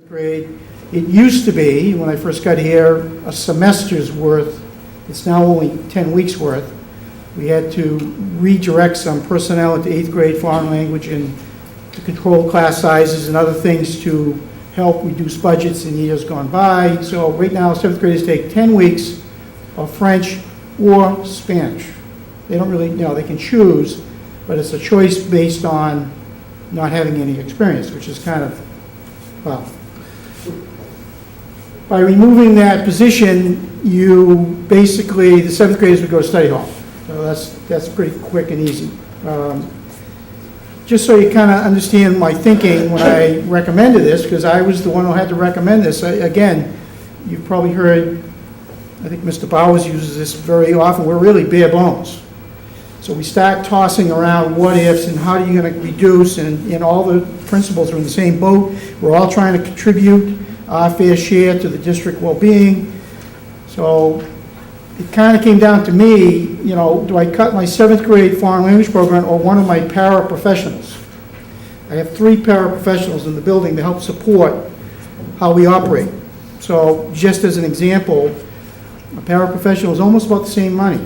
Grade. It used to be, when I first got here, a semester's worth. It's now only 10 weeks worth. We had to redirect some personnel into 8th grade foreign language and to control class sizes and other things to help reduce budgets in years gone by. So right now, 7th graders take 10 weeks of French or Spanish. They don't really, they can choose, but it's a choice based on not having any experience, which is kind of, well, by removing that position, you basically, the 7th graders would go to study hall. So that's pretty quick and easy. Just so you kind of understand my thinking when I recommended this, because I was the one who had to recommend this. Again, you've probably heard, I think Mr. Bowers uses this very often, we're really bare bones. So we start tossing around what ifs and how are you going to reduce, and all the principals are in the same boat. We're all trying to contribute our fair share to the district well-being. So it kind of came down to me, do I cut my 7th grade foreign language program or one of my paraprofessionals? I have 3 paraprofessionals in the building to help support how we operate. So just as an example, a paraprofessional is almost about the same money.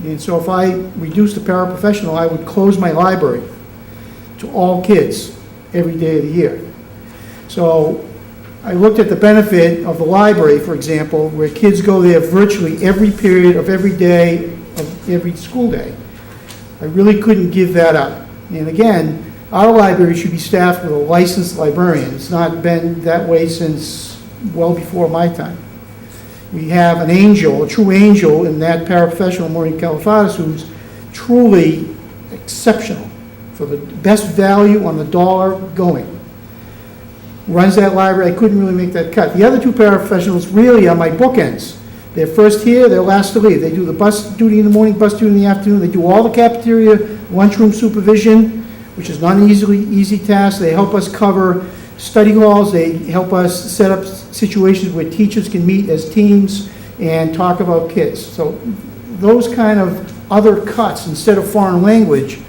And so if I reduce the paraprofessional, I would close my library to all kids every day of the year. So I looked at the benefit of the library, for example, where kids go there virtually every period of every day of every school day. I really couldn't give that up. And again, our library should be staffed with a licensed librarian. It's not been that way since well before my time. We have an angel, a true angel in that paraprofessional, Maureen Califatis, who's truly exceptional for the best value on the dollar going. Runs that library. I couldn't really make that cut. The other 2 paraprofessionals really are my bookends. They're first here, they're last to leave. They do the bus duty in the morning, bus duty in the afternoon. They do all the cafeteria, lunchroom supervision, which is not an easy task. They help us cover study halls. They help us set up situations where teachers can meet as teams and talk about kids. So those kind of other cuts instead of foreign language,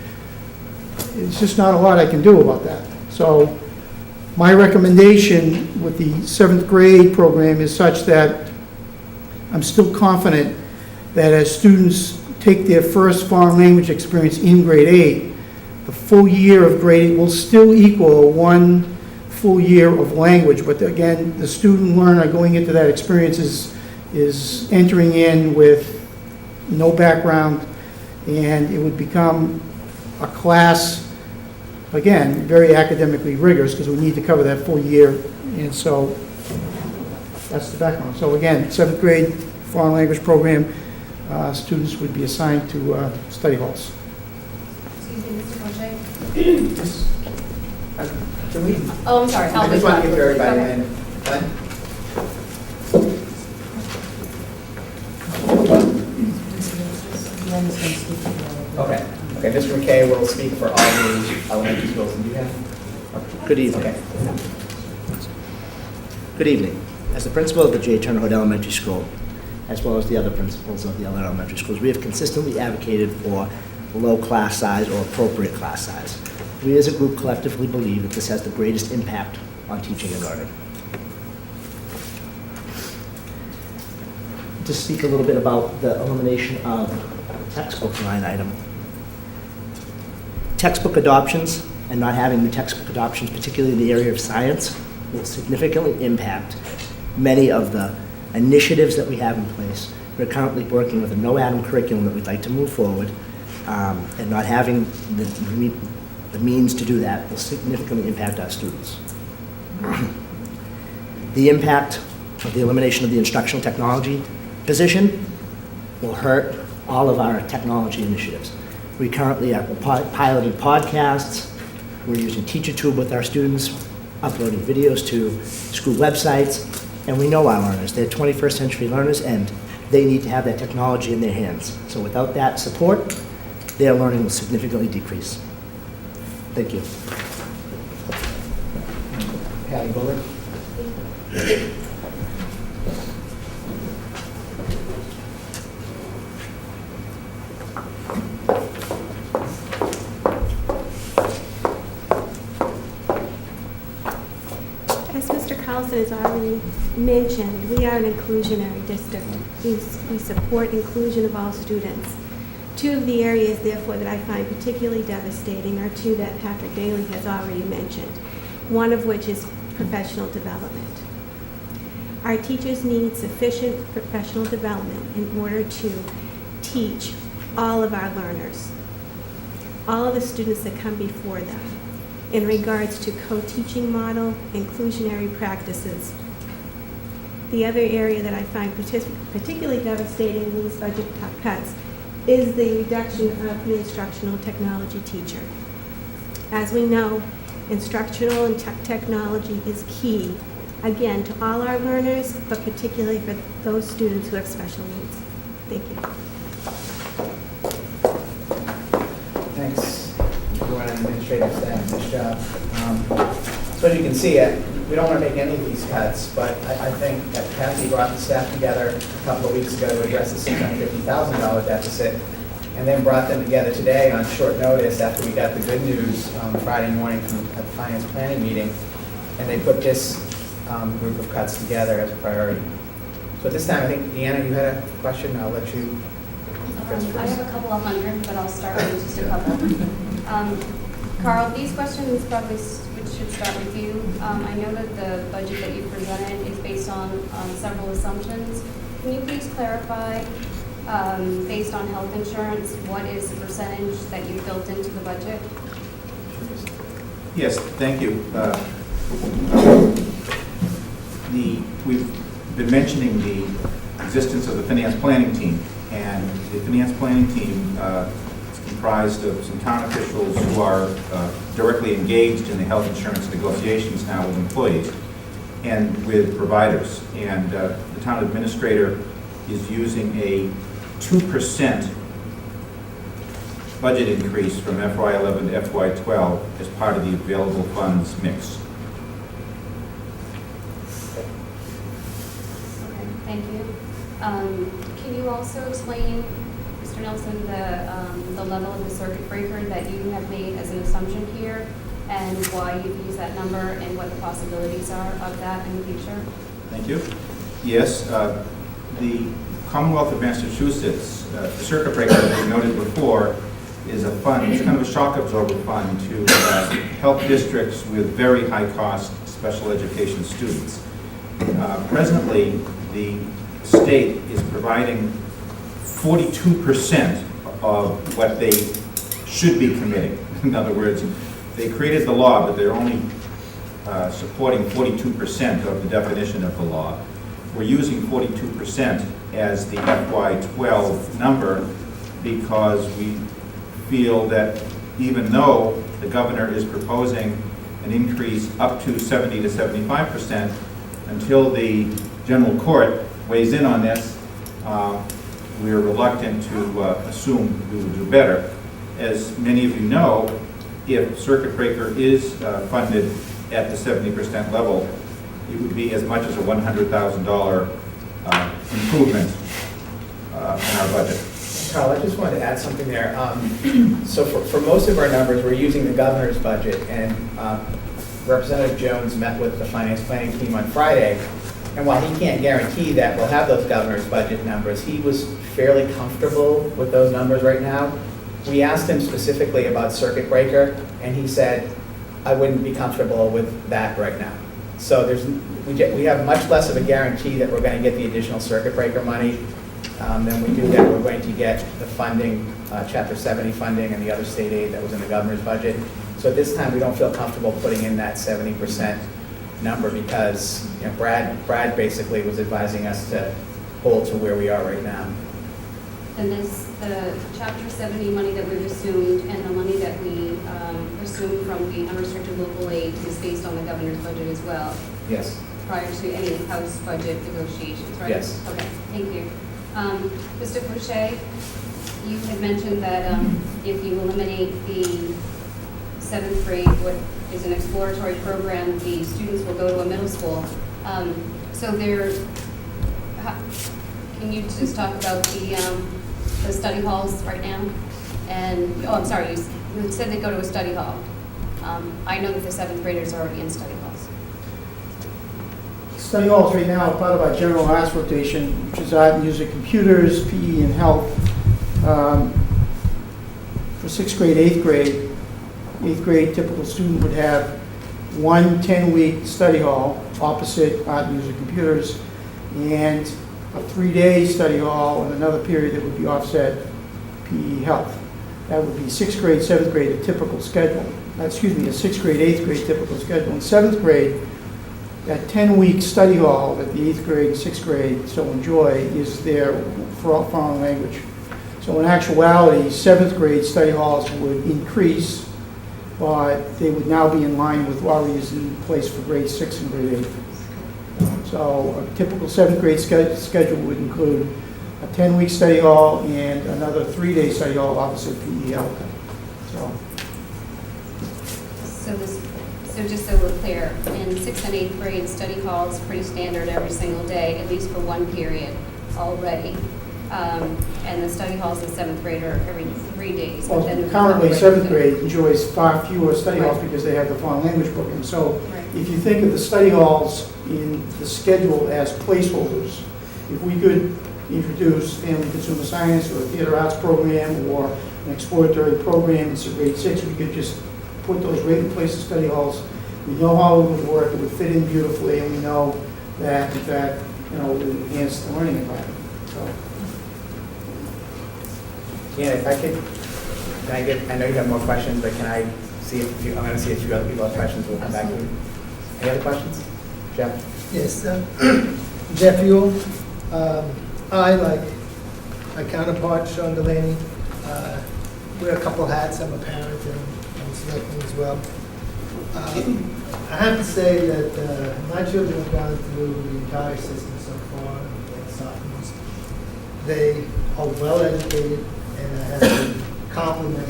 it's just not a lot I can do about that. So my recommendation with the 7th grade program is such that I'm still confident that as students take their first foreign language experience in grade 8, the full year of grade 8 will still equal 1 full year of language. But again, the student learner going into that experience is entering in with no background, and it would become a class, again, very academically rigorous because we need to cover that full year. And so that's the background. So again, 7th grade foreign language program, students would be assigned to study halls. Excuse me, Mr. Conche? Can we? Oh, I'm sorry. I just want to give everybody a minute. Okay. Okay, Mr. McKay will speak for all the elementary schools. And you have? Good evening. Okay. Good evening. As the principal of the J. Turner Hood Elementary School, as well as the other principals of the other elementary schools, we have consistently advocated for low class size or appropriate class size. We as a group collectively believe that this has the greatest impact on teaching and learning. To speak a little bit about the elimination of the textbook line item. Textbook adoptions and not having new textbook adoptions, particularly in the area of science, will significantly impact many of the initiatives that we have in place. We're currently working with a no-atom curriculum that we'd like to move forward, and not having the means to do that will significantly impact our students. The impact of the elimination of the instructional technology position will hurt all of our technology initiatives. We currently are piloting podcasts. We're using TeacherTube with our students, uploading videos to school websites, and we know our learners. They're 21st century learners, and they need to have that technology in their hands. So without that support, their learning will significantly decrease. Thank you. Patty Bullard. As Mr. Carlson has already mentioned, we are an inclusionary district. We support inclusion of all students. Two of the areas, therefore, that I find particularly devastating are two that Patrick Daly has already mentioned, one of which is professional development. Our teachers need sufficient professional development in order to teach all of our learners, all of the students that come before them, in regards to co-teaching model, inclusionary practices. The other area that I find particularly devastating in these budget cuts is the reduction of the instructional technology teacher. As we know, instructional and technology is key, again, to all our learners, but particularly for those students who have special needs. Thank you. Thanks, everyone on the administrative staff, nice job. So as you can see, we don't want to make any of these cuts, but I think that Kathy brought the staff together a couple of weeks ago to address the $650,000 deficit, and then brought them together today on short notice after we got the good news Friday morning from the finance planning meeting, and they put this group of cuts together as a priority. So at this time, I think, Deanna, you had a question, I'll let you address I first. have a couple of hundred, but I'll start with just a couple. Carl, these questions probably should start with you. I know that the budget that you presented is based on several assumptions. Can you please clarify, based on health insurance, what is the percentage that you built into the budget? Yes, thank you. We've been mentioning the existence of the finance planning team, and the finance planning team is comprised of some town officials who are directly engaged in the health insurance negotiations now with employees and with providers. And the town administrator is using a 2% budget increase from FY11 to FY12 as part of the available funds mix. Okay, thank you. Can you also explain, Mr. Nelson, the level of the circuit breaker that you have made as an assumption here, and why you've used that number, and what the possibilities are of that in the future? Thank you. Yes, the Commonwealth of Massachusetts, the circuit breaker, as we noted before, is a fund, it's kind of a shock absorber fund to help districts with very high-cost special education students. Presently, the state is providing 42% of what they should be committing. In other words, they created the law, but they're only supporting 42% of the definition of the law. We're using 42% as the FY12 number because we feel that even though the governor is proposing an increase up to 70 to 75%, until the general court weighs in on this, we're reluctant to assume we will do better. As many of you know, if circuit breaker is funded at the 70% level, it would be as much as a $100,000 improvement in our budget. Carl, I just wanted to add something there. So for most of our numbers, we're using the governor's budget, and Representative Jones met with the finance planning team on Friday, and while he can't guarantee that we'll have those governor's budget numbers, he was fairly comfortable with those numbers right now. We asked him specifically about circuit breaker, and he said, I wouldn't be comfortable with that right now. So we have much less of a guarantee that we're going to get the additional circuit breaker money than we do that we're going to get the funding, Chapter 70 funding and the other state aid that was in the governor's budget. So at this time, we don't feel comfortable putting in that 70% number because Brad basically was advising us to hold to where we are right now. And this, the Chapter 70 money that we've assumed and the money that we assumed from the unrestricted local aid is based on the governor's budget as well, Yes. prior to any House budget negotiations, right? Yes. Okay, thank you. Mr. Fouché, you had mentioned that if you eliminate the 7th grade, what is an exploratory program, the students will go to a middle school. So can you just talk about the study halls right now. And, oh, I'm sorry, you said they go to a study hall. I know that the seventh graders are already in study halls. Study halls right now are part of our general arts rotation, which is art, music, computers, PE, and health. For sixth grade, eighth grade, typical student would have one 10-week study hall opposite art, music, computers, and a 3-day study hall and another period that would be offset PE, health. That would be sixth grade, seventh grade, a typical schedule. A sixth grade, eighth grade typical schedule. In seventh grade, that 10-week study hall that the eighth grade and sixth grade so enjoy is there for foreign language. So in actuality, seventh grade study halls would increase, but they would now be in line with what is in place for grade 6 and grade 8. So a typical seventh grade schedule would include a 10-week study hall and another 3-day study hall opposite PEL. So just so we're clear, in sixth and eighth grade, study hall is pretty standard every single day, at least for one period already. And the study halls in seventh grade are every 3 days. but then Well, currently, right, seventh so- grade enjoys far fewer study halls Right. because they have the foreign language program. So Right. if you think of the study halls in the schedule as placeholders, if we could introduce family consumer science or a theater arts program or an exploratory program in grade 6, we could just put those right in place of study halls. We know how it would work, it would fit in beautifully, and we know that, in fact, it would enhance the learning environment. So, Yeah, if I could, I know you have more questions, but can I see if I'm going to see if you other people have questions, we'll come back to you. Any other questions? Jeff? Yes, Jeff Yule. I, like my counterpart, Sean Delaney, wear a couple hats. I'm a parent and I'm a selectman as well. I have to say that my children have gone through the entire system so far, they're sophomores. They are well educated, and I have to compliment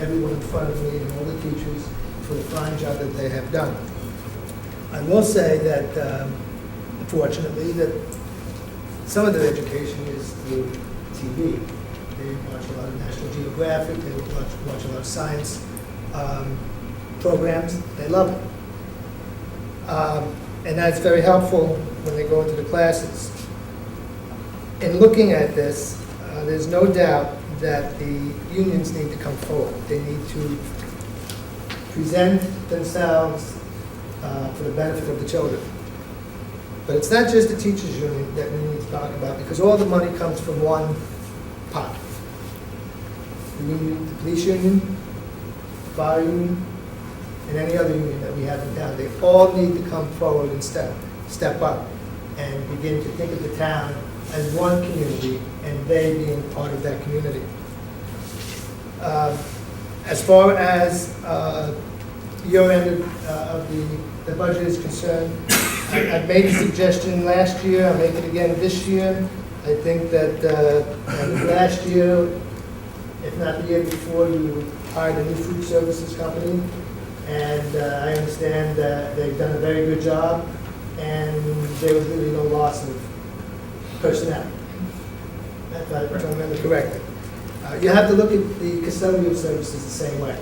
everyone in front of me and all the teachers for the fine job that they have done. I will say that, unfortunately, that some of their education is through TV. They watch a lot of National Geographic, they watch a lot of science programs. They love it. And that's very helpful when they go into the classes. In looking at this, there's no doubt that the unions need to come forward. They need to present themselves for the benefit of the children. But it's not just the teachers' union that we need to talk about, because all the money comes from one pot. The union, the police union, fire union, and any other union that we have in town. They all need to come forward and step up and begin to think of the town as one community, and they being part of that community. As far as your end of the budget is concerned, I made a suggestion last year, I'll make it again this year. I think that last year, if not the year before, you hired a new food services company, and I understand that they've done a very good job, and there was really no loss of personnel, if I remember correctly. You have to look at the custodial services the same way.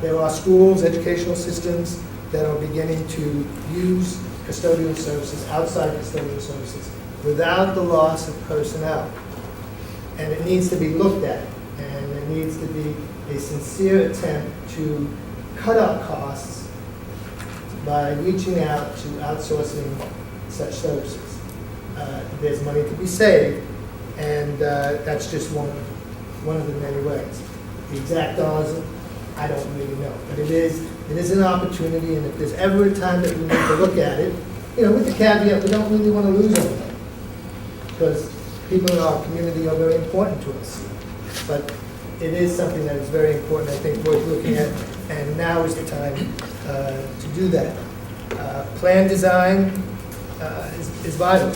There are schools, educational systems that are beginning to use custodial services, outside custodial services, without the loss of personnel. And it needs to be looked at, and it needs to be a sincere attempt to cut out costs by reaching out to outsourcing such services. There's money to be saved, and that's just one of the many ways. The exact dollars, I don't really know, but it is an opportunity, and if there's ever a time that we need to look at it, with the caveat, we don't really want to lose anything, because people in our community are very important to us. But it is something that is very important, I think, worth looking at, and now is the time to do that. Plan design is vital.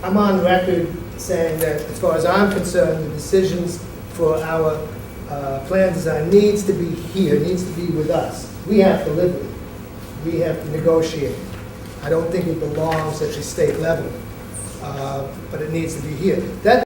I'm on record saying that, as far as I'm concerned, the decisions for our plan design needs to be here, needs to be with us. We have to live with it. We have to negotiate. I don't think it belongs at the state level, but it needs to be here. That